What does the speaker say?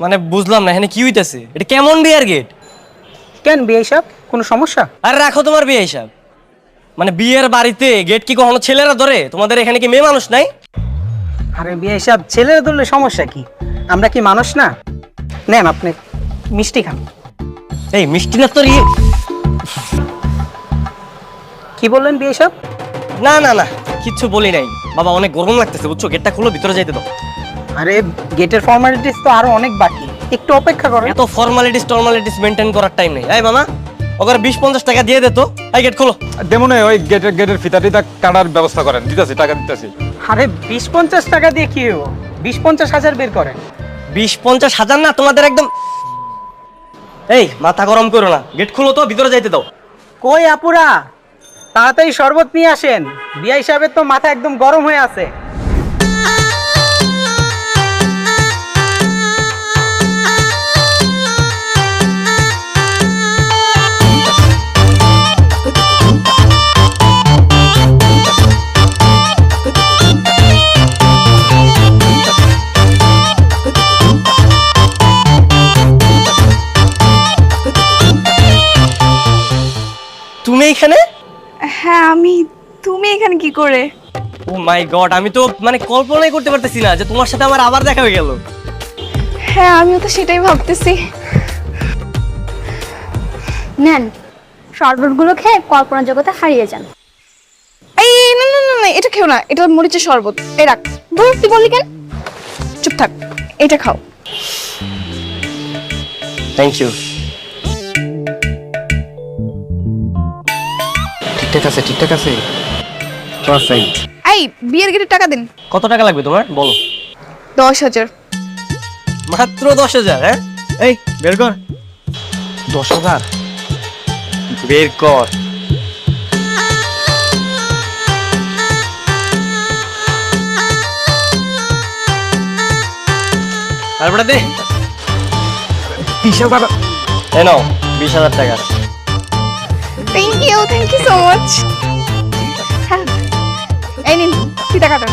মানে বুঝলাম না এখানে কি হইতাছে, এটা কেমন বিয়ার গেট? কেন বিয়ে হিসাব কোনো সমস্যা? আরে রাখো তোমার বিয়ে হিসাব। মানে বিয়ের বাড়িতে গেট কি কখনো ছেলেরা ধরে? তোমাদের এখানে কি মেয়ে মানুষ নাই? আরে বিয়ে হিসাব ছেলেরা ধরলে সমস্যা কি? আমরা কি মানুষ না? নেন আপনি মিষ্টি খান। এই মিষ্টি না তোর কি বললেন বিয়ে হিসাব? না না না কিচ্ছু বলি নাই বাবা, অনেক গরম লাগতেছে বুঝছো, গেটটা খুলো, ভিতরে যাইতে দাও। আরে গেটের ফর্মালিটিস তো আরো অনেক বাকি, একটু অপেক্ষা করেন। এত ফর্মালিটিস মেনটেন করার টাইম নেই। এই মামা ওকে 20-50 টাকা দিয়ে দে তো। এই গেট খোলো। দেমনে ওই গেটের ফিতাটিটা কাটার ব্যবস্থা করেন, দিতেছি টাকা দিতেছি। আরে 20-50 টাকা দিয়ে কি হবো? 20-50 হাজার বের করেন। 20-50 হাজার না তোমাদের একদম। এই মাথা গরম করো না, গেট খুলো তো, ভিতরে যাইতে দাও। কই আপুরা, তাড়াতাড়ি শরবত নিয়ে আসেন, বিয়ে হিসাবে তো মাথা একদম গরম হয়ে আছে। তুমি এখানে? হ্যাঁ আমি। তুমি এখানে কি করে? ও মাই গড, আমি তো মানে কল্পনাই করতে পারতেছি না যে তোমার সাথে আমার আবার দেখা হয়ে গেল। হ্যাঁ আমিও তো সেটাই ভাবতেছি। নেন শরবতগুলো খেয়ে কল্পনা জগতে হারিয়ে যান। এই না না না না, এটা খেও না, এটা মরিচের শরবত। এই রাখ। ধুর, তুই বললি কেন? চুপ থাক, এটা খাও। Thank you. ঠিকঠাক আছে পারফেক্ট। এই বিয়ের গেটের টাকা দিন। কত টাকা লাগবে তোমার বলো? 10,000। মাত্র 10,000? হ্যাঁ এই বের কর। 10,000 বের কর। তারপরে দে। এই নাও 20,000 টাকা। Thank you so much. হ্যাঁ এই নিন, ফিতা কাটুন।